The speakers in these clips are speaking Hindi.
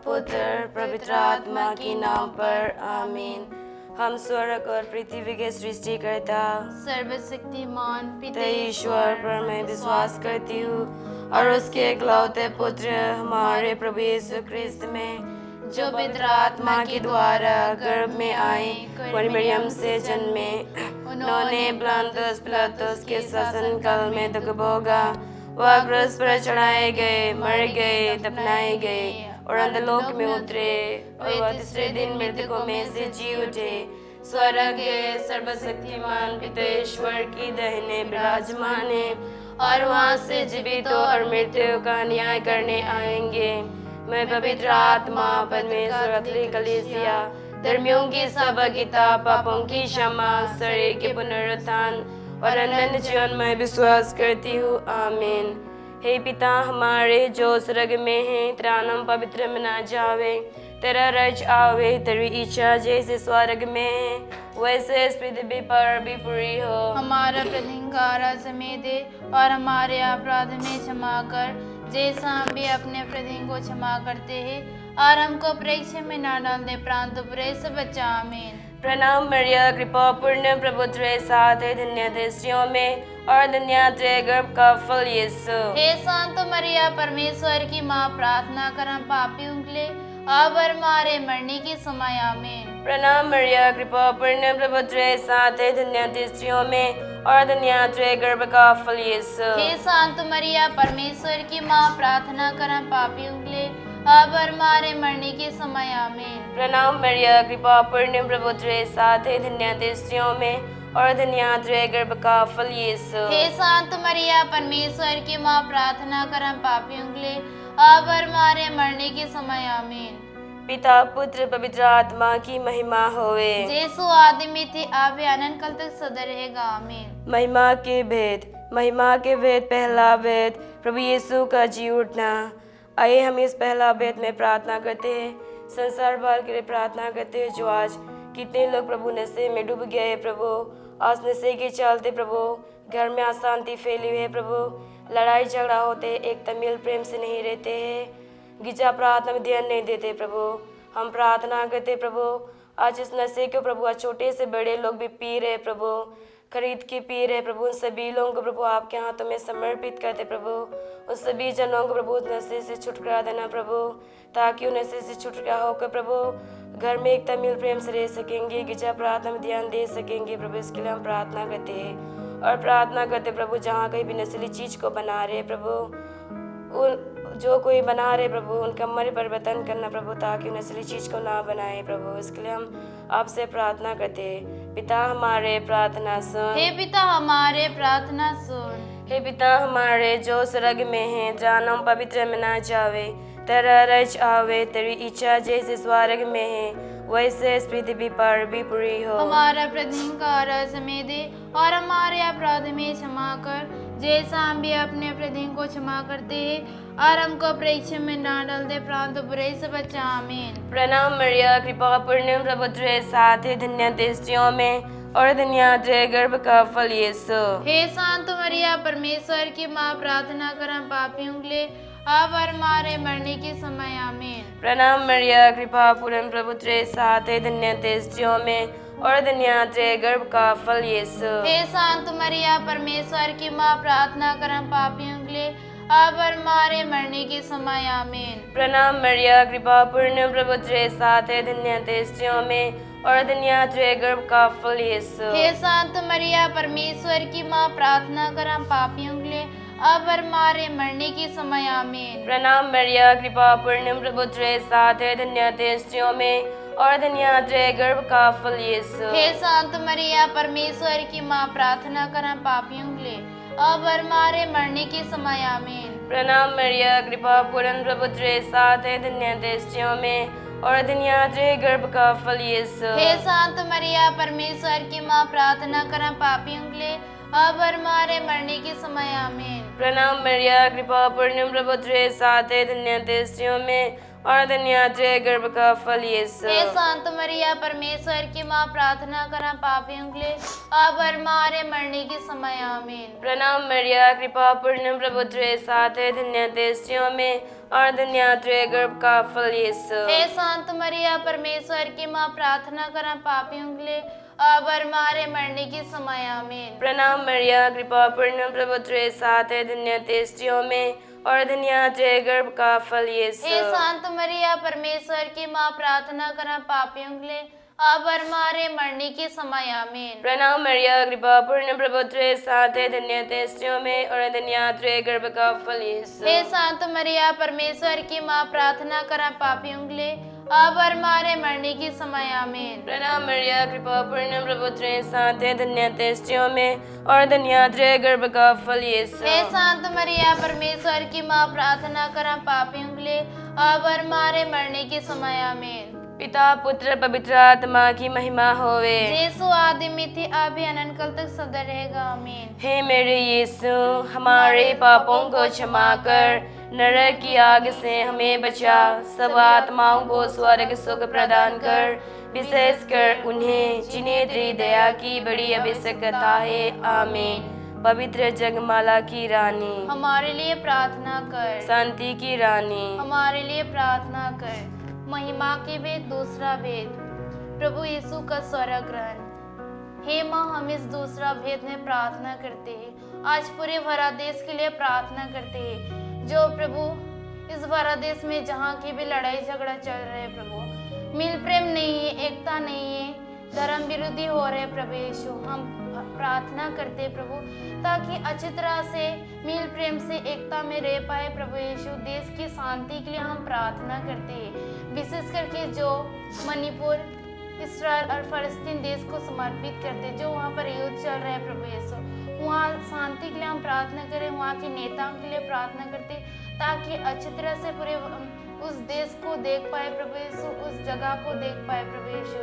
पुत्र पवित्र आत्मा के नाम पर आमीन। हम स्वर्ग और पृथ्वी के सृष्टिकर्ता सर्वशक्तिमान पिता ईश्वर पर मैं विश्वास करती हूँ और उसके इकलौते पुत्र हमारे प्रभु यीशु ख्रिस्त में जो पवित्र आत्मा के द्वारा गर्भ में आए और मरियम से जन्मे, उन्होंने प्लांतुस पिलातुस के शासन काल में दुख भोगा, वह क्रूस पर चढ़ाए गए, मर गए, दफनाए गए और अंधलोक में उतरे और वह तीसरे दिन मृतकों में से जी उठे, स्वर्ग गए, सर्वशक्तिमान पिता ईश्वर की दाहिने विराजमान है और वहाँ से जीवितों और मृत्यु का न्याय करने आएंगे। मैं पवित्र आत्मा, परमेश्वर, कैथोलिक कलीसिया, धर्मियों की सहभागिता, पापों की क्षमा, शरीर के पुनरुत्थान और अनंत जीवन में विश्वास करती हूँ। आमीन। हे पिता हमारे जो स्वर्ग में है, तेरा नाम पवित्र मना जावे, तेरा राज्य आवे, तेरी इच्छा जैसे स्वर्ग में है वैसे इस पृथ्वी पर भी पूरी हो। हमारा प्रतिदिन का आहार हमें दे और हमारे अपराध में क्षमा कर, जैसा हम भी अपने अपराधियों को क्षमा करते हैं, और हमको परीक्षा में ना डाल दे, परंतु बुरे से बचा। आमीन। प्रणाम मरिया, कृपा पूर्ण, प्रभु तेरे साथ है, धन्य थे स्त्रियों में और धन्य तेरे गर्भ का फल यीशु। हे शांत मरिया, परमेश्वर की माँ, प्रार्थना कर हम पापियों के लिए अब और हमारे मरने के समय। आमीन। प्रणाम मरिया, कृपा पूर्ण, प्रभु तेरे साथ है, धन्य थे स्त्रियों में और धन्य तेरे गर्भ का फल यीशु। हे शांत मरिया, परमेश्वर की माँ, प्रार्थना कर हम पापियों के लिए अब और हमारे मरने के समय। आमीन। प्रणाम मरिया, कृपा पूर्ण, प्रभु तेरे साथ है, धन्य थे स्त्रियों में और धन्य तेरे गर्भ का फल यीशु। हे शांत मरिया, परमेश्वर की माँ, प्रार्थना कर हम पापियों के लिए अब और हमारे मरने के समय। आमीन। पिता पुत्र पवित्र आत्मा की महिमा होवे, जैसो आदि में थे अब अनंत काल तक सदा रहेगा। आमीन। महिमा के भेद पहला भेद प्रभु यीशु का जी उठना। आइए हम इस पहला भेद में प्रार्थना करते हैं, संसार भर के लिए प्रार्थना करते हैं जो आज कितने लोग प्रभु नशे में डूब गए हैं। प्रभु आज नशे के चलते प्रभु घर में अशांति फैली हुई है, प्रभु लड़ाई झगड़ा होते, एक तमिल प्रेम से नहीं रहते हैं, गिरजा प्रार्थना में ध्यान नहीं देते। प्रभु हम प्रार्थना करते प्रभु आज इस नशे को प्रभु आज छोटे से बड़े लोग भी पी रहे प्रभु, खरीद के पी रहे प्रभु, उन सभी लोगों को प्रभु आपके हाथों में समर्पित करते प्रभु, उन सभी जनों को प्रभु उस नशे से छुटकारा देना प्रभु, ताकि उन नशे से छुटकारा होकर प्रभु घर में एक तमिल प्रेम से रह सकेंगे, गिरजा प्रार्थना में ध्यान दे सकेंगे। प्रभु इसके लिए हम प्रार्थना करते हैं और प्रार्थना करते प्रभु जहाँ कहीं भी नस्ली चीज़ को बना रहे प्रभु, उन जो कोई बना रहे प्रभु उनका मन परिवर्तन करना प्रभु, ताकि नस्ली चीज़ को ना बनाए प्रभु। इसके लिए हम आपसे प्रार्थना करते हैं। पिता हमारे प्रार्थना सुन, हे पिता हमारे प्रार्थना सुन। हे पिता हमारे जो स्वर्ग में है, तेरा नाम पवित्र मना जावे, तेरा राज्य आवे, तेरी इच्छा जैसे स्वर्ग में है वैसे इस पृथ्वी पर भी पूरी हो। हमारा प्रतिदिन का आहार हमें दे और हमारे अपराध में क्षमा कर, जैसा हम भी अपने अपराधियों को क्षमा करते हैं, और हमको परीक्षा में ना डाल दे, परंतु बुरे से बचा। आमीन। प्रणाम मरिया, कृपा पूर्ण, प्रभु तेरे साथ है, धन्य थे स्त्रियों में और धन्य तेरे गर्भ का फल यीशु। हे शांत मरिया, परमेश्वर की माँ, प्रार्थना कर हम पापियों के लिए अब और हमारे मरने के समय। आमीन। प्रणाम मरिया, कृपा पूर्ण, प्रभु तेरे साथ है, धन्य थे स्त्रियों में और धन्य तेरे गर्भ का फल यीशु। हे शांत मरिया, परमेश्वर की माँ, प्रार्थना कर हम पापियों के लिए अब और हमारे मरने के समय। आमीन। प्रणाम मरिया, कृपा पूर्ण, प्रभु तेरे साथ है, धन्य थे स्त्रियों में और धन्य तेरे गर्भ का फल यीशु। हे शांत मरिया, परमेश्वर की माँ, प्रार्थना कर हम पापियों के लिए अब और हमारे मरने के समय। आमीन। प्रणाम मरिया, कृपा पूर्ण, प्रभु तेरे साथ है, धन्य थे स्त्रियों में और धन्य तेरे गर्भ का फल यीशु। हे शांत मरिया, परमेश्वर की माँ, प्रार्थना कर हम पापियों के लिए अब और हमारे मरने के समय। आमीन। प्रणाम मरिया, कृपा पूर्ण, प्रभु तेरे साथ है, धन्य थे स्त्रियों में और धन्य तेरे गर्भ का फल यीशु। हे शांत मरिया, परमेश्वर की माँ, प्रार्थना कर हम पापियों के लिए अब और हमारे मरने के समय। आमीन। प्रणाम मरिया, कृपा पूर्ण, प्रभु तेरे साथ है, धन्य थे स्त्रियों में और धन्य तेरे गर्भ का फल यीशु। हे शांत मरिया, परमेश्वर की माँ, प्रार्थना कर हम पापियों के लिए अब और हमारे मरने के समय। आमीन। प्रणाम मरिया, कृपा पूर्ण, प्रभु तेरे साथ है, धन्य थे स्त्रियों में और धन्य तेरे गर्भ का फल यीशु। हे संत मरिया परमेश्वर की माँ, प्रार्थना करें पापियों के लिए अब और हमारे मरने के समय आमीन। प्रणाम मरिया, कृपा पूर्ण, प्रभु तेरे साथ है, धन्य तेरे स्त्रियों में और धन्य तेरे गर्भ का फल यीशु। हे संत मरिया परमेश्वर की माँ, प्रार्थना करें पापियों के लिए अब और हमारे मरने के समय आमीन। प्रणाम मरिया, कृपा पूर्ण, प्रभु तेरे साथ है, धन्य तेरे स्त्रियों में और धन्य तेरे गर्भ का फल यीशु। हे संत मरिया परमेश्वर की माँ, प्रार्थना करें पापियों के लिए अब और हमारे मरने के समय आमीन। प्रणाम मरिया, कृपा पूर्ण, प्रभु तेरे साथ है, धन्य तेरे स्त्रियों में और धन्य तेरे गर्भ का फल यीशु। हे संत मरिया परमेश्वर की माँ, प्रार्थना करें पापियों के लिए अब और हमारे मरने के समय आमीन। पिता पुत्र पवित्र आत्मा की महिमा होवे। यीशु आदि में थी, अभी अनंत काल तक सदा रहेगा आमीन। हे मेरे यीशु, हमारे पापों को क्षमा कर, नरक की आग से हमें बचा, सब आत्माओं को स्वर्ग सुख प्रदान कर, विशेषकर उन्हें जिन्हें तेरी दया की बड़ी आवश्यकता है। आमीन। पवित्र जगमाला की रानी, हमारे लिए प्रार्थना कर। शांति की रानी, हमारे लिए प्रार्थना कर। महिमा के वेद, दूसरा वेद, प्रभु यीशु का स्वर्ग ग्रहण। हे माँ, हम इस दूसरा भेद में प्रार्थना करते हैं। आज पूरे भारत देश के लिए प्रार्थना करते हैं, जो प्रभु इस भारत देश में जहाँ की भी लड़ाई झगड़ा चल रहा है प्रभु, मिल प्रेम नहीं है, एकता नहीं है, धर्म विरोधी हो रहे प्रभु यीशु, हम प्रार्थना करते हैं प्रभु, ताकि अच्छी तरह से मिल प्रेम से एकता में रह पाए प्रभु यीशु। देश की शांति के लिए हम प्रार्थना करते हैं, विशेष करके जो मणिपुर, इसराइल और फलस्तीन देश को समर्पित करते, जो वहाँ पर युद्ध चल रहा है प्रभु यीशु, वहाँ शांति के लिए हम प्रार्थना करें, वहाँ के नेताओं के लिए प्रार्थना करते, ताकि अच्छी तरह से पूरे उस देश को देख पाए प्रभु यीशु, उस जगह को देख पाए प्रभु यीशु,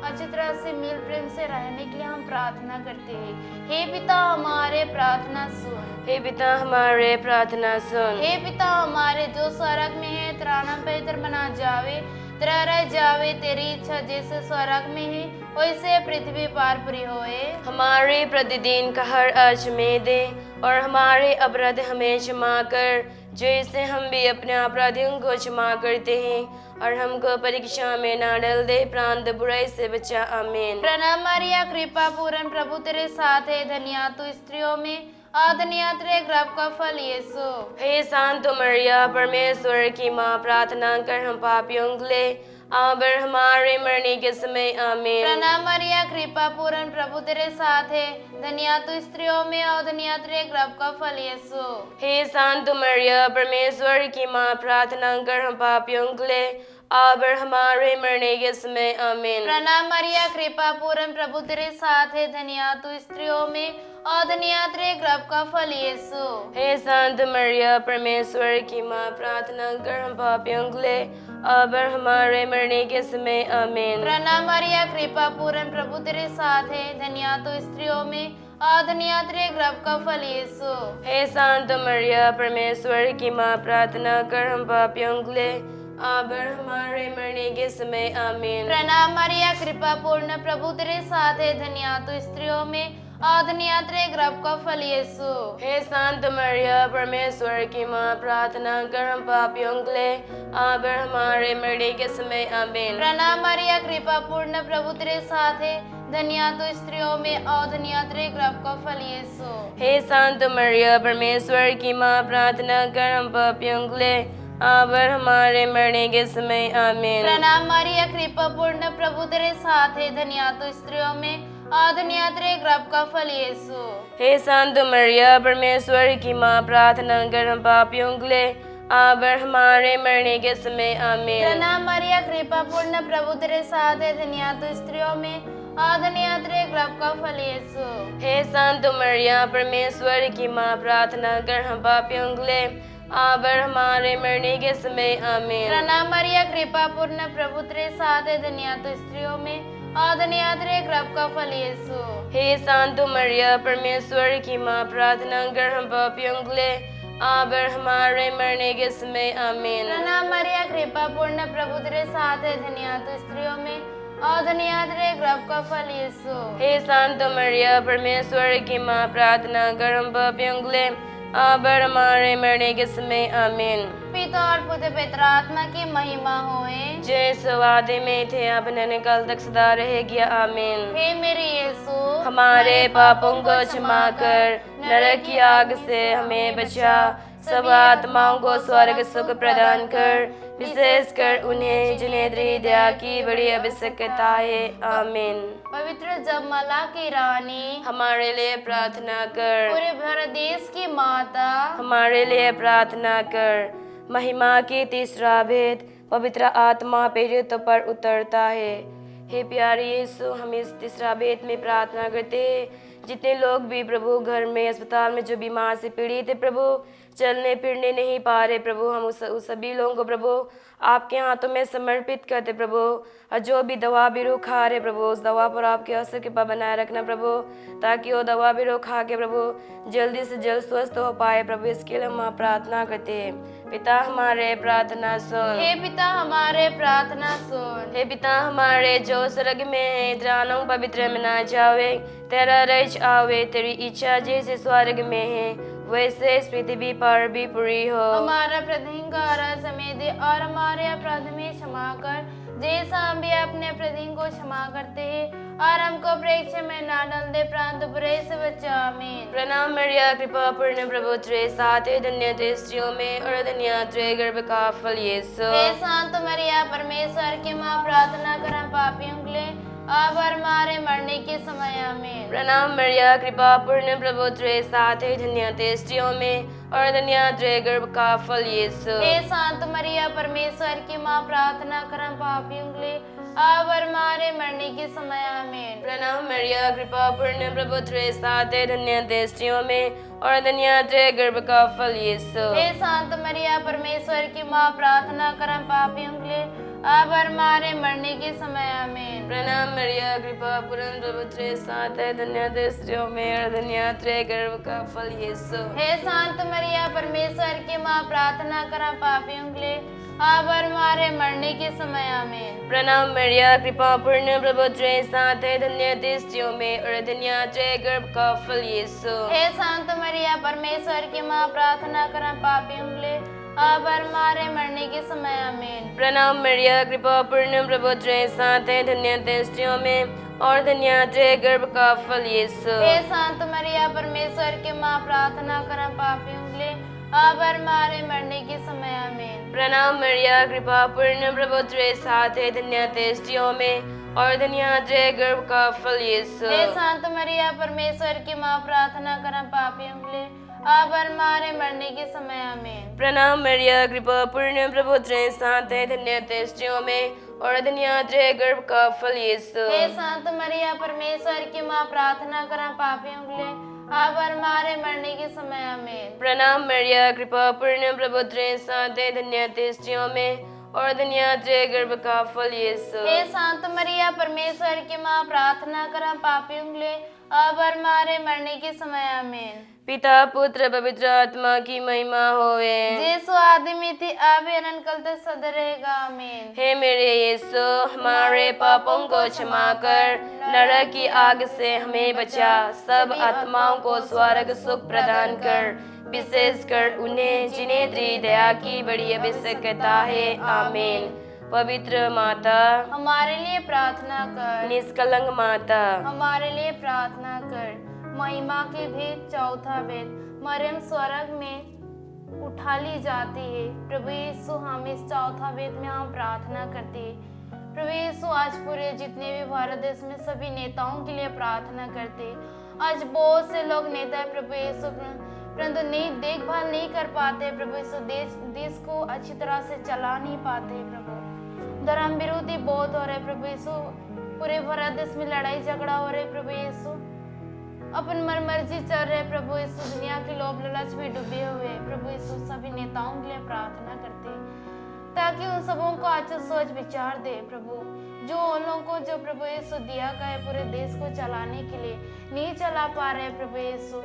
अच्छी तरह से मिल प्रेम से रहने के लिए हम प्रार्थना करते हैं। हे पिता हमारे, प्रार्थना सुन। हे पिता हमारे, प्रार्थना सुन। हे पिता हमारे, जो स्वर्ग में है, तेरा नाम पवित्र बना जावे, तेरा रह जावे, तेरी इच्छा जैसे स्वर्ग में है वैसे पृथ्वी पर पूरी होए। हमारे प्रतिदिन का हर आज में दे और हमारे अपराध हमें क्षमा कर, जैसे हम भी अपने अपराधियों को क्षमा करते हैं, और हमको परीक्षा में न डाल दे, प्रांत बुराई से बचा। आमीन। प्रणाम मरिया, कृपा पूर्ण, प्रभु तेरे साथ है, धन्य तू स्त्रियों में और धन्य तेरे गर्भ का फल यीशु। हे शांत मरिया, परमेश्वर की माँ, प्रार्थना कर हम पापियों के लिए अब और हमारे मरने के समय। आमीन। प्रणाम मरिया, कृपा पूर्ण, प्रभु तेरे साथ है, धन्य तू स्त्रियों में और धन्य तेरे गर्भ का फल यीशु। हे शांत मरिया, परमेश्वर की माँ, प्रार्थना कर हम पापियों के लिए अब और हमारे मरने के समय। आमीन। प्रणाम मरिया, कृपा पूर्ण, प्रभु तेरे साथ है, धन्य तू स्त्रियों में और धन्य तेरे गर्भ का फल यीशु। हे शांत मरिया, परमेश्वर की माँ, प्रार्थना कर हम पापियों के लिए अब और हमारे मरने के समय। आमीन। प्रणाम मरिया, कृपा पूर्ण, प्रभु तेरे साथ है, धन्य तू स्त्रियों में और धन्य तेरे गर्भ का फल यीशु। हे शांत मरिया, परमेश्वर की माँ, प्रार्थना कर हम पापियों के लिए अब और हमारे मरने के समय। आमीन। प्रणाम मरिया, कृपा पूर्ण, प्रभु तेरे साथ है, धन्य तू स्त्रियों में और धन्य तेरे गर्भ का फल यीशु। हे शांत मरिया, परमेश्वर की माँ, प्रार्थना कर हम पापियों के लिए अब और हमारे मरने के समय। आमीन। प्रणाम मरिया, कृपा पूर्ण, प्रभु तेरे साथ है, धन्य तू स्त्रियों में और धन्य तेरे गर्भ का फल यीशु। हे शांत मरिया, परमेश्वर की माँ, प्रार्थना कर हम पापियों के लिए अब और हमारे मरने के समय। आमीन। प्रणाम मरिया, कृपा पूर्ण, प्रभु तेरे साथ है, धन्य तू स्त्रियों में और धन्य तेरे गर्भ का फल यीशु। हे शांत मरिया, परमेश्वर की माँ, प्रार्थना कर हम पापियों के लिए अब और हमारे मरने के समय। आमीन। प्रणाम मरिया, कृपा पूर्ण, प्रभु तेरे साथ है, धन्य तू स्त्रियों में और धन्य तेरे गर्भ का फल यीशु। हे शांत मरिया, परमेश्वर की माँ, प्रार्थना कर हम पापियों के लिए अब और हमारे मरने के समय। आमीन। प्रणाम मरिया, कृपा पूर्ण, प्रभु तेरे साथ है, धन्य तू स्त्रियों में और धन्य तेरे गर्भ का फल यीशु। हे शांत मरिया, परमेश्वर की माँ, प्रार्थना कर हम पापियों के लिए अब और हमारे मरने के समय। आमीन। प्रणाम मरिया, कृपा पूर्ण, प्रभु तेरे साथ है, धन्य तू स्त्रियों में और धन्य तेरे गर्भ का फल यीशु। हे शांत मरिया, परमेश्वर की माँ, प्रार्थना कर हम पापियों के लिए अब और हमारे मरने के समय आमीन। पिता और पुत्र पवित्र आत्मा की महिमा होए। जैसे वादे में थे अब न कल तक सदा रहेगी आमीन। हे मेरे यीशु, हमारे पापों को क्षमा कर, नरक की आग से हमें बचा, सब आत्माओं को स्वर्ग सुख प्रदान कर, विशेषकर उन्हें जिन्हें तेरी दया की बड़ी आवश्यकता है आमीन। पवित्र जपमाला की रानी, हमारे लिए प्रार्थना कर। पूरे भारत देश की माता, हमारे लिए प्रार्थना कर। महिमा की तीसरा भेद, पवित्र आत्मा पीड़ितों पर उतरता है। हे प्यारे यीशु, हम इस तीसरा भेद में प्रार्थना करते हैं जितने लोग भी प्रभु घर में अस्पताल में जो बीमार से पीड़ित है प्रभु, चलने फिरने नहीं पा रहे प्रभु, हम उस सभी लोगों को प्रभु आपके हाथों में समर्पित करते प्रभु। और जो भी दवा बिरू खा रहे प्रभु, उस दवा पर आपके असर कृपा बनाए रखना प्रभु, ताकि वो दवा बिरू खा के प्रभु जल्दी से जल्द स्वस्थ हो पाए प्रभु। इसके लिए हम प्रार्थना करते हैं। पिता हमारे प्रार्थना सुन। हे पिता हमारे प्रार्थना सुन। हे पिता हमारे जो स्वर्ग में है, तेरा नाम पवित्र मनाया जावे, तेरा राज्य आवे, तेरी इच्छा जैसे स्वर्ग में है वैसे इस पृथ्वी पर भी पूरी हो। हमारा प्रतिदिन का आहार हमें दे और हमारे अपराध में क्षमा कर, जैसा हम भी अपने अपराधियों को क्षमा करते हैं, और हमको परीक्षा में ना डाल दे परंतु बुरे से बचा। आमीन। प्रणाम मरिया, कृपा पूर्ण प्रभु तेरे साथ है, धन्य तू स्त्रियों में और धन्य तेरे गर्भ का फल यीशु। हे शांत मरिया, परमेश्वर की माँ, प्रार्थना कर हम पापियों के लिए अब और हमारे मरने के समय। आमीन। प्रणाम मरिया, कृपा पूर्ण प्रभु तेरे साथ है, धन्य तू स्त्रियों में और धन्य तेरे गर्भ का फल यीशु। हे शांत मरिया, परमेश्वर की माँ, प्रार्थना कर हम पापियों के लिए अब और हमारे मरने के समय। आमीन। प्रणाम मरिया, कृपा पूर्ण प्रभु तेरे साथ है, धन्य तू स्त्रियों में और धन्य तेरे गर्भ का फल यीशु। हे शांत मरिया, परमेश्वर की माँ, प्रार्थना कर हम पापियों के लिए अब और हमारे मरने के समय। आमीन। प्रणाम मरिया, कृपा पूर्ण प्रभु तेरे साथ है, धन्य तू स्त्रियों में और धन्य तेरे गर्भ का फल यीशु। हे शांत मरिया, परमेश्वर की माँ, प्रार्थना कर हम पापियों के लिए अब और हमारे मरने के समय। आमीन। प्रणाम मरिया, कृपा पूर्ण प्रभु तेरे साथ है, धन्य तू स्त्रियों में और धन्य तेरे गर्भ का फल यीशु। हे शांत मरिया, परमेश्वर की माँ, प्रार्थना कर हम पापियों के लिए अब और हमारे मरने के समय। आमीन। प्रणाम मरिया, कृपा पूर्ण प्रभु तेरे साथ है, धन्य तू स्त्रियों में और धन्य तेरे गर्भ का फल यीशु। हे शांत मरिया, परमेश्वर की माँ, प्रार्थना कर हम पापियों के लिए अब और हमारे मरने के समय। आमीन। प्रणाम मरिया, कृपा पूर्ण प्रभु तेरे साथ है, धन्य तू स्त्रियों में और धन्य तेरे गर्भ का फल यीशु। हे शांत मरिया, परमेश्वर की माँ, प्रार्थना कर हम पापियों के लिए अब और हमारे मरने के समय। आमीन। प्रणाम मरिया, कृपा पूर्ण प्रभु तेरे साथ है, धन्य तू स्त्रियों में और धन्य तेरे गर्भ का फल यीशु। हे शांत मरिया, परमेश्वर की माँ, प्रार्थना कर हम पापियों के लिए अब और हमारे मरने के समय। आमीन। प्रणाम मरिया, कृपा पूर्ण प्रभु तेरे साथ है, धन्य तू स्त्रियों में और धन्य तेरे गर्भ का फल यीशु। हे शांत मरिया, परमेश्वर की माँ, प्रार्थना कर हम पापियों के लिए अब और हमारे मरने के समय। आमीन। पिता पुत्र पवित्र आत्मा की महिमा होवे। जैसो आदि में थी अब अनंत काल तक सदा रहेगा। आमीन। हे मेरे यीशु, हमारे पापों को क्षमा कर, नरक की आग से हमें बचा, सब आत्माओं को स्वर्ग सुख प्रदान कर, विशेषकर उन्हें जिन्हें तेरी दया की बड़ी आवश्यकता है। आमीन। पवित्र माता, हमारे लिए प्रार्थना कर। निष्कलंक माता, हमारे लिए प्रार्थना कर। महिमा के भेद, चौथा भेद, मरियम स्वर्ग में उठा ली जाती है। प्रभु यीशु, हम इस चौथा भेद में हम प्रार्थना करते हैं। प्रभु यीशु, आज पूरे जितने भी भारत देश में सभी नेताओं के लिए प्रार्थना करते हैं। आज बहुत से लोग नेता है प्रभु यीशु, परंतु नहीं देखभाल नहीं कर पाते प्रभु यीशु, देश को अच्छी तरह से चला नहीं पाते प्रभु। धर्म विरोधी बहुत हो रहे प्रभु यीशु, पूरे भारत देश में लड़ाई झगड़ा हो रहे प्रभु यीशु, अपन मन मर्जी चल रहे प्रभु यीशु, दुनिया के लोभ लालच में डूबे हुए प्रभु यीशु। सभी नेताओं के लिए प्रार्थना करते हैं ताकि उन सबों को अच्छा सोच विचार दे प्रभु, जो उन लोगों को जो प्रभु यीशु दिया गया है पूरे देश को चलाने के लिए नहीं चला पा रहे प्रभु यीशु।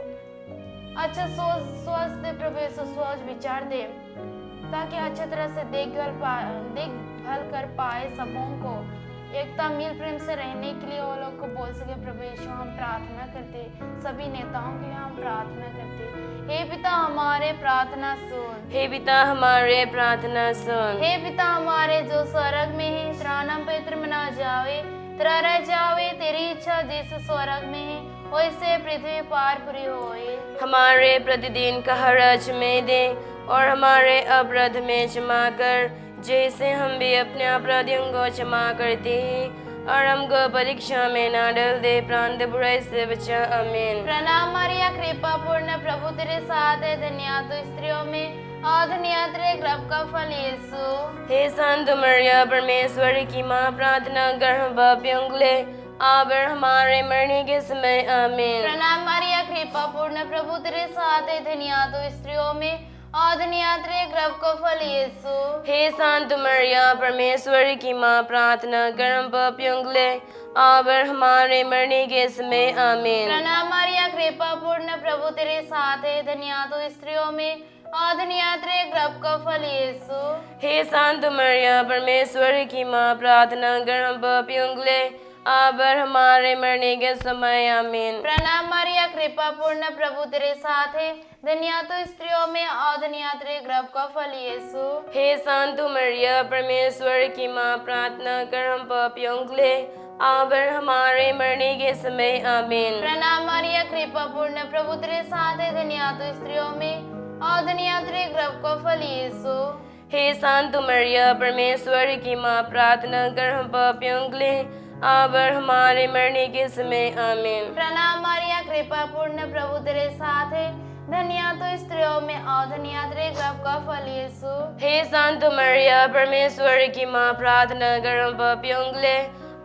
अच्छा सोच दे प्रभु यीशु, सोच विचार दे ताकि अच्छी तरह से देखभाल कर पाए सबों को। एकता मिल प्रेम से रहने के लिए वो लोग को बोल सके प्रभु यीशु हम प्रार्थना करते, सभी नेताओं के लिए हम प्रार्थना करते। हे पिता हमारे प्रार्थना सुन, हे पिता हमारे प्रार्थना सुन। हे पिता हमारे जो स्वर्ग में है, तेरा नाम पवित्र मना जावे, तेरा रह जावे, तेरी इच्छा जैसे स्वर्ग में है वैसे पृथ्वी पार पूरी होए। हमारे प्रतिदिन का हरज में दे और हमारे अपराध में क्षमा कर, जैसे हम भी अपने अपराधियों को क्षमा करते हैं, और हमको परीक्षा में ना डाल दे, प्रांत बुराई से बचा। आमीन। प्रणाम मरिया कृपा पूर्ण प्रभु तेरे साथ है, धन्य तू स्त्रियों में और धन्य तेरे गर्भ का फल यीशु। हे संत मरिया परमेश्वर की माँ, प्रार्थना कर हम पापियों के लिए अब और हमारे मरने के समय। आमीन। प्रणाम मरिया कृपा पूर्ण प्रभु तेरे साथ है, धन्य तू स्त्रियों में और धन्य तेरे गर्भ का फल यीशु। हे संत मरिया परमेश्वर की माँ, प्रार्थना कर हम पापियों के लिए अब और हमारे मरने के समय। आमीन। प्रणाम मरिया कृपा पूर्ण प्रभु तेरे साथ है, धन्य तू स्त्रियों में और धन्य तेरे गर्भ का फल यीशु। हे संत मरिया परमेश्वर की माँ, प्रार्थना कर हम पापियों के लिए अब और हमारे मरने के समय। आमीन। प्रणाम मरिया कृपा पूर्ण प्रभु तेरे साथ है, धन्य तू स्त्रियों में और धन्य तेरे गर्भ का फल यीशु। हे संत मरिया परमेश्वर की माँ, प्रार्थना कर हम पापियों के लिए अब और हमारे मरने के समय। आमीन। प्रणाम मरिया कृपा पूर्ण प्रभु तेरे साथ है, धन्य तू स्त्रियों में और धन्य तेरे गर्भ का फल यीशु। हे संत मरिया परमेश्वर की माँ, प्रार्थना कर हम पापियों के लिए अब और हमारे मरने के समय। आमीन। प्रणाम मरिया कृपा पूर्ण प्रभु तेरे साथ है, धन्य तू स्त्रियों में और धन्य तेरे गर्भ का फल यीशु। हे संत मरिया परमेश्वर की माँ, प्रार्थना कर हम पापियों के लिए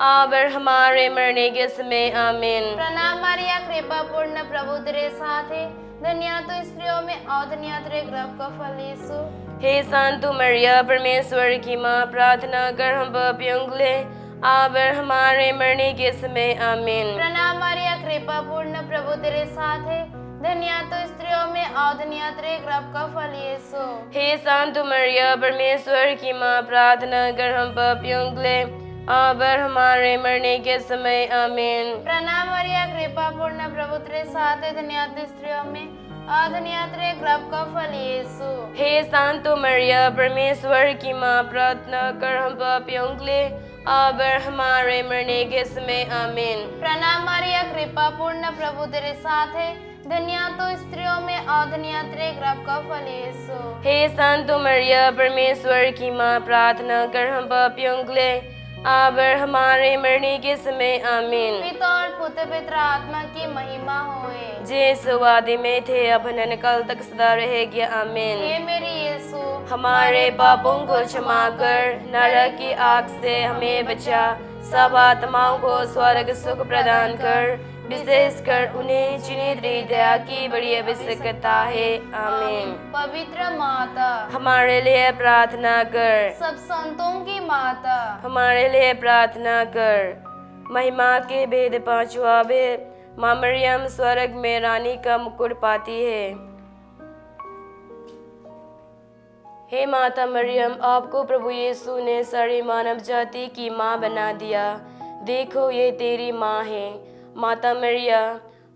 अब और हमारे मरने के समय। आमीन। प्रणाम मरिया कृपा पूर्ण प्रभु तेरे साथ है, धन्य तू स्त्रियों में और धन्य तेरे गर्भ का फल यीशु। हे संत मरिया परमेश्वर की माँ, प्रार्थना कर हम पापियों के लिए अब और हमारे मरने के समय। आमीन। प्रणाम मरिया कृपा पूर्ण प्रभु तेरे साथ है, धन्य तू स्त्रियों में और धन्य तेरे गर्भ का फल यीशु। हे संत मरिया परमेश्वर की माँ, प्रार्थना कर हम पापियों के लिए अब और हमारे मरने के समय। आमीन। प्रणाम मरिया कृपा पूर्ण प्रभु तेरे साथ है, धन्य तू स्त्रियों में और धन्य तेरे गर्भ का फल यीशु। हे संत मरिया परमेश्वर की माँ, प्रार्थना कर हम पापियों के लिए अब और हमारे मरने के समय। आमीन। प्रणाम मरिया कृपा पूर्ण प्रभु तेरे साथ है, धन्य तू स्त्रियों में और धन्य तेरे गर्भ का फल यीशु। हे संत मरिया परमेश्वर की माँ, प्रार्थना कर हम पापियों के लिए अब और हमारे मरने के समय। आमीन। पिता और पुत्र पवित्र आत्मा की महिमा होए, जैसे वादे में थे अब कल तक सदा रहेगी। आमीन। हे मेरे यीशु हमारे पापों को क्षमा कर, नरक की आग से हमें बचा, सब आत्माओं को स्वर्ग सुख प्रदान कर, विशेष कर उन्हें जिन्हें तेरी दया की बड़ी आवश्यकता है। आमीन। पवित्र माता हमारे लिए प्रार्थना कर। सब संतों की माता हमारे लिए प्रार्थना कर। महिमा के भेद पांचवा भेद, माँ मरियम स्वर्ग में रानी का मुकुट पाती है। हे माता मरियम, आपको प्रभु यीशु ने सारी मानव जाति की माँ बना दिया। देखो ये तेरी माँ है। माता मरिया,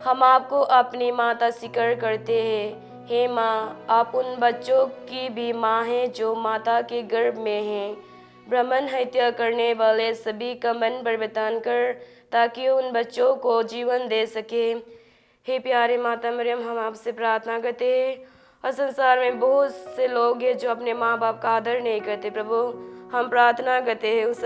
हम आपको अपनी माता स्वीकार करते हैं। हे माँ, आप उन बच्चों की भी माँ हैं जो माता के गर्भ में हैं। ब्राह्मण हत्या करने वाले सभी का मन परिवर्तन कर, ताकि उन बच्चों को जीवन दे सके। हे प्यारे माता मरियम, हम आपसे प्रार्थना करते हैं, और संसार में बहुत से लोग हैं जो अपने माँ बाप का आदर नहीं करते। प्रभु, हम प्रार्थना करते हैं उस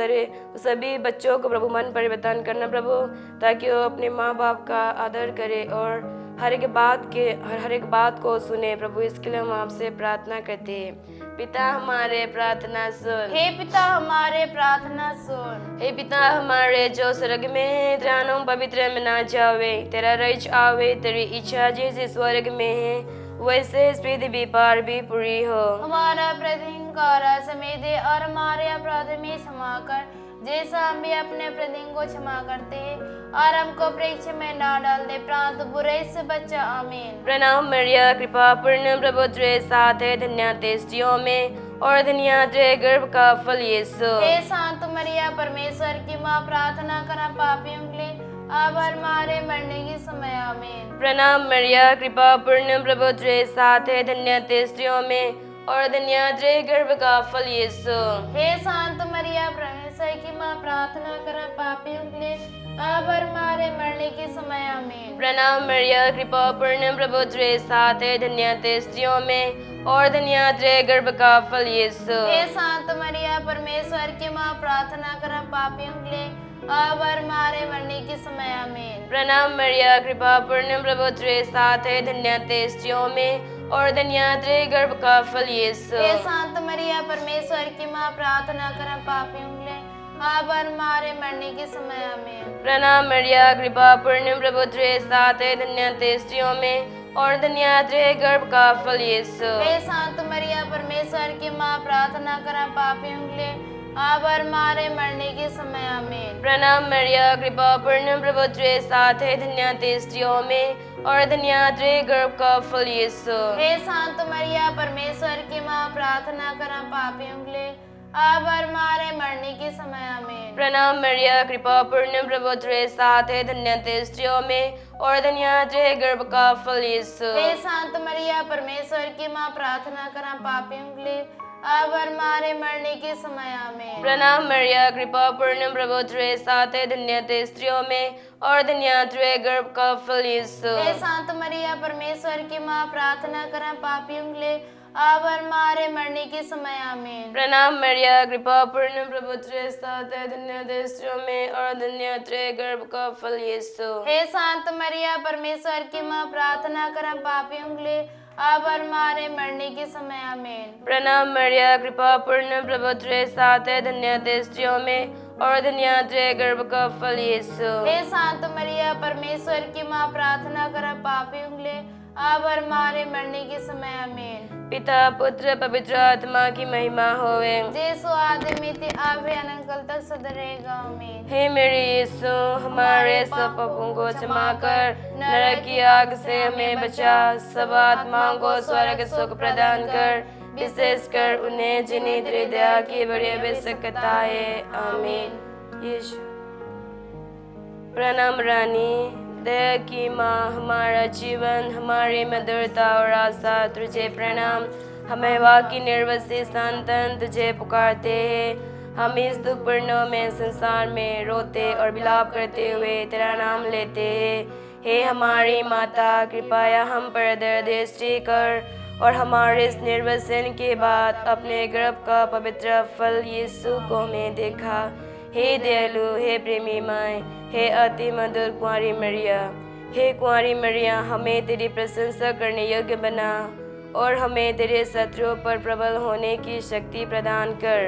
सभी बच्चों को प्रभु मन परिवर्तन करना प्रभु, ताकि वो अपने माँ बाप का आदर करे और हर एक बात को सुने। प्रभु, इसके लिए हम आपसे प्रार्थना करते हैं। पिता हमारे प्रार्थना सुन। हे पिता हमारे प्रार्थना सुन। हे पिता हमारे जो स्वर्ग में है, तेरा नाम पवित्र मना जावे, तेरा राज्य आवे, तेरी इच्छा जैसे स्वर्ग में है वैसे इस पृथ्वी पर भी पूरी हो। हमारा प्रतिदिन का समय दे और हमारे अपराध में क्षमा कर, जैसा हम भी अपने अपराधियों को क्षमा करते हैं, और हमको परीक्षा में ना डाल दे, परंतु बुराई से बचा। आमीन। प्रणाम मरिया, कृपा पूर्ण प्रभु तेरे साथ है, धन्य तेरे स्त्रियों में और धन्य तेरे गर्भ का फल यीशु। हे शांत मरिया, परमेश्वर की माँ, प्रार्थना करा पापियों के लिए, अब और हमारे मरने के समय आमीन। प्रणाम मरिया, कृपा पूर्ण, प्रभु तेरे साथ है, धन्य तेरे स्त्रियों में और धन्य तेरे गर्भ का फल यीशु। हे शांत मरिया, परमेश्वर की माँ, प्रार्थना करा पापियों के लिए, अब और हमारे मरने के समय आमीन। प्रणाम मरिया, कृपा पूर्ण, प्रभु तेरे साथ है, धन्य तेरे स्त्रियों में और धन्य तेरे गर्भ का फल यीशु। हे शांत मरिया, परमेश्वर की माँ, प्रार्थना करा पापियों के लिए, अब और हमारे मरने के समय आमीन। प्रणाम मरिया, कृपा पूर्ण, प्रभु तेरे साथ है, धन्य तेरे स्त्रियों में और धन्य तेरे गर्भ का फल यीशु। हे शांत मरिया, परमेश्वर की माँ, प्रार्थना करा पापियों के लिए, अब और हमारे मरने के समय आमीन। प्रणाम मरिया, कृपा पूर्ण, प्रभु तेरे साथ है, धन्य तेरे स्त्रियों में और धन्य तेरे गर्भ का फल यीशु। हे शांत मरिया, परमेश्वर की माँ, प्रार्थना करा पापियों के लिए, अब और हमारे मरने के समय आमीन। प्रणाम मरिया, कृपा पूर्ण, प्रभु तेरे साथ है, धन्य तेरे स्त्रियों में और धन्य तेरे गर्भ का फल यीशु। हे शांत मरिया, परमेश्वर की माँ, प्रार्थना करा पापियों के लिए, अब और हमारे मरने के समय आमीन। प्रणाम मरिया, कृपा पूर्ण, प्रभु तेरे साथ है, धन्य तेरे स्त्रियों में और धन्य तेरे गर्भ का फल यीशु। हे शांत मरिया, परमेश्वर की माँ, प्रार्थना करा पापियों के लिए, अब और हमारे मरने के समय आमीन। प्रणाम मरिया, कृपा पूर्ण, प्रभु तेरे साथ है, धन्य तेरे स्त्रियों में और धन्य तेरे गर्भ का फल यीशु। हे शांत मरिया, परमेश्वर की माँ, प्रार्थना करा पापियों के लिए, अब और हमारे मरने के समय आमीन। प्रणाम मरिया, कृपा पूर्ण, प्रभु तेरे साथ है, धन्य तेरे स्त्रियों में और धन्य तेरे गर्भ का फल यीशु। हे शांत मरिया, परमेश्वर की माँ, प्रार्थना करा पापियों के लिए, अब और हमारे मरने के समय आमीन। प्रणाम मरिया, कृपा पूर्ण, प्रभु तेरे साथ है, धन्य तेरे स्त्रियों में और धन्य तेरे गर्भ का फल यीशु। हे शांत मरिया, परमेश्वर की माँ, प्रार्थना करा पापियों के लिए, अब और हमारे मरने के समय आमीन। पिता, पुत्र, पवित्र आत्मा की महिमा होवे। जैसो आदि में थे, अब है, अनंत काल तक सदा रहेगा, आमीन। हे मेरे यीशु, हमारे सब पापों को क्षमा कर, नरक की आग से हमें बचा, सब आत्माओं को स्वर्ग सुख प्रदान कर, विशेष कर उन्हें जिन्हें तेरी दया की बड़ी आवश्यकता है, आमीन। यीशु। प्रणाम रानी, दया की माँ, हमारा जीवन, हमारी मधुरता और आशा तुझे प्रणाम। हमें वाकई निर्वसी संतान तुझे पुकारते हैं। हम इस दुखपूर्ण में संसार में रोते और विलाप करते हुए तेरा नाम लेते हैं। हे हमारी माता, कृपया हम पर दृष्टि कर और हमारे इस निर्वसन के बाद अपने गर्भ का पवित्र फल यीशु को हमें देखा। हे दयालु, हे प्रेमी माँ, हे अति मधुर कुंवारी मरिया, हे कुंवारी मरिया, हमें तेरी प्रशंसा करने योग्य बना और हमें तेरे शत्रुओं पर प्रबल होने की शक्ति प्रदान कर।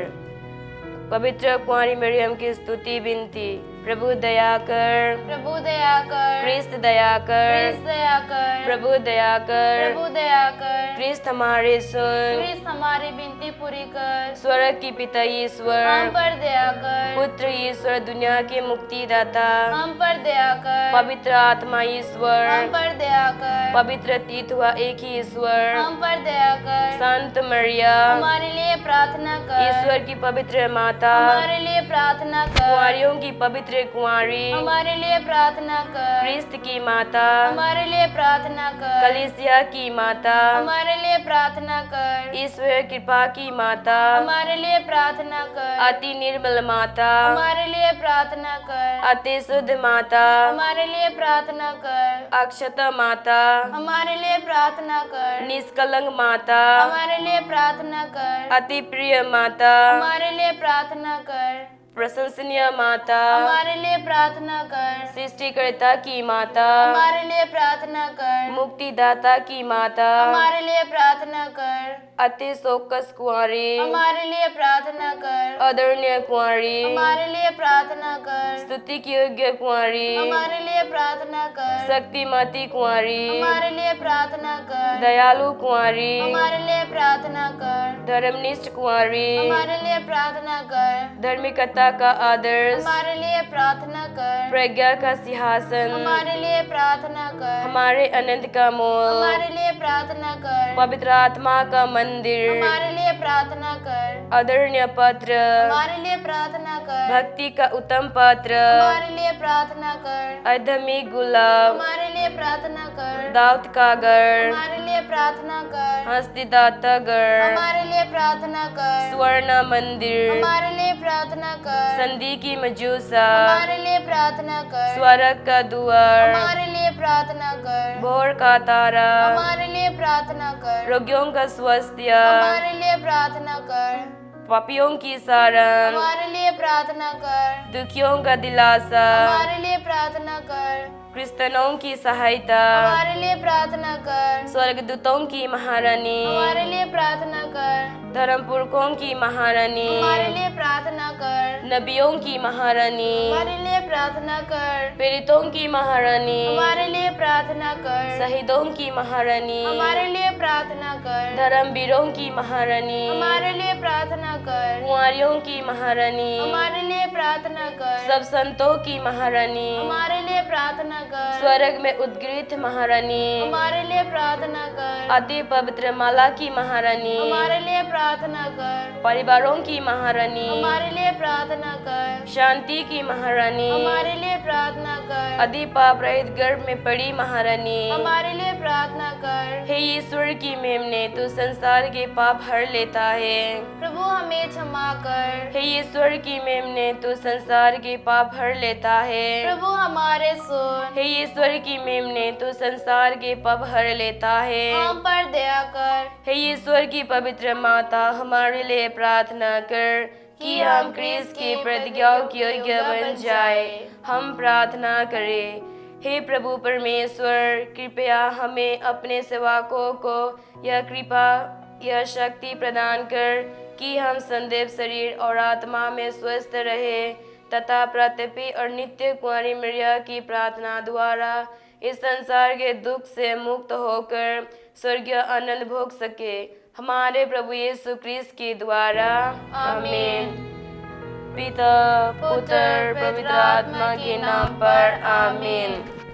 पवित्र कुंवारी मरियम की स्तुति विनती। प्रभु दया कर, प्रभु दया कर, क्रिस्त दया कर, क्रिस्त दया कर, प्रभु दया कर, प्रभु दया कर, क्रिस्त हमारे सुन, क्रिस्त हमारी विनती पूरी कर, स्वर्ग की पिता ईश्वर, हम पर दया कर, पुत्र ईश्वर, दुनिया के मुक्तिदाता, हम पर दया कर, पवित्र आत्मा ईश्वर, हम पर दया कर, पवित्र तीत हुआ एक ही ईश्वर, हम पर दया कर, संत मरिया, हमारे लिए प्रार्थना कर, ईश्वर की पवित्र माता, हमारे लिए प्रार्थना कर, कुंवारियों की पवित्र कुंवारी, हमारे लिए प्रार्थना कर, क्रिस्त की माता, हमारे लिए प्रार्थना कर, कलीसिया की माता, हमारे लिए प्रार्थना कर, ईश्वर कृपा की माता, हमारे लिए प्रार्थना कर, अति निर्मल माता, हमारे लिए प्रार्थना कर, अति शुद्ध माता, हमारे लिए प्रार्थना कर, अक्षत माता, हमारे लिए प्रार्थना कर, निष्कलंक माता, हमारे लिए प्रार्थना कर, अति प्रिय माता, हमारे लिए प्रार्थना कर, प्रशंसनीय माता, हमारे लिए प्रार्थना कर, सृष्टिकर्ता की माता, हमारे लिए प्रार्थना कर, मुक्तिदाता की माता, हमारे लिए प्रार्थना कर, अति शोकस कुंवारी, हमारे लिए प्रार्थना कर, आदरणीय कुंवारी, हमारे लिए प्रार्थना कर, स्तुति की योग्य कुंवारी, हमारे लिए प्रार्थना कर, शक्तिमती कुंवारी, हमारे लिए प्रार्थना कर, दयालु कुंवारी, हमारे लिए प्रार्थना कर, धर्मनिष्ठ कुंवारी, हमारे लिए प्रार्थना कर, धार्मिकता का आदर्श, हमारे लिए प्रार्थना कर, प्रज्ञा का सिंहासन, हमारे लिए प्रार्थना कर, हमारे अनंत का मोल, हमारे लिए प्रार्थना कर, पवित्र आत्मा का मंदिर, मंदिर, हमारे लिए प्रार्थना कर। आदरणीय पत्र, हमारे लिए प्रार्थना कर। भक्ति का उत्तम पत्र, हमारे लिए प्रार्थना कर। आध्यात्मिक गुलाब, हमारे लिए प्रार्थना कर। दाऊद का घर, हमारे लिए प्रार्थना कर। हस्तिदाता घर, हमारे लिए प्रार्थना कर। स्वर्ण मंदिर, हमारे लिए प्रार्थना कर। संधि की मजूसा, हमारे लिए प्रार्थना कर। स्वर्ग का द्वार, हमारे लिए प्रार्थना कर। भोर का तारा, हमारे लिए प्रार्थना कर। रोगियों का स्वास्थ्य, हमारे लिए प्रार्थना कर। पापियों की शरण, हमारे लिए प्रार्थना कर। दुखियों का दिलासा, हमारे लिए प्रार्थना कर। क्रिश्चियनों की सहायता, हमारे लिए प्रार्थना कर। स्वर्गदूतों की महारानी, हमारे लिए प्रार्थना कर। धर्मपुरखों की महारानी, हमारे लिए प्रार्थना कर। नबियों की महारानी, हमारे लिए प्रार्थना कर। पीड़ितों की महारानी, हमारे लिए प्रार्थना कर। शहीदों की महारानी, हमारे लिए प्रार्थना कर। धर्मवीरों की महारानी, हमारे लिए प्रार्थना कर। कुंवारियों की महारानी, हमारे लिए प्रार्थना कर। सब संतों की महारानी, हमारे लिए प्रार्थना कर। स्वर्ग में उद्गृत महारानी, हमारे लिए प्रार्थना कर। अति पवित्र माला की महारानी, हमारे लिए प्रार्थना कर। परिवारों की महारानी, हमारे लिए प्रार्थना कर। शांति की महारानी, हमारे लिए प्रार्थना कर। अति पाप रहित गर्भ में पड़ी महारानी, हमारे लिए प्रार्थना कर। हे ईश्वर की मेमने, तू संसार के पाप हर लेता है। प्रभु हमें क्षमा कर। हे ईश्वर की मेमने, तू संसार के पाप हर लेता है। प्रभु हमारे सुन। हे ईश्वर की मेमने, तू संसार के पाप हर लेता है। हम पर दया कर। हे ईश्वर की पवित्र माता, हमारे लिए प्रार्थना कर कि हम क्रिस्त की प्रतिज्ञाओं के योग्य बन जाए। हम प्रार्थना करें। हे प्रभु परमेश्वर, कृपया हमें अपने सेवकों को यह कृपा, यह शक्ति प्रदान कर कि हम संदैव शरीर और आत्मा में स्वस्थ रहे तथा प्रत्यपी और नित्य कुंवारी मरिया की प्रार्थना द्वारा इस संसार के दुख से मुक्त होकर स्वर्गीय आनंद भोग सके। हमारे प्रभु यीशु क्रिस्त के द्वारा, आमीन। पिता, पुत्र, पवित्र आत्मा के नाम पर, आमीन।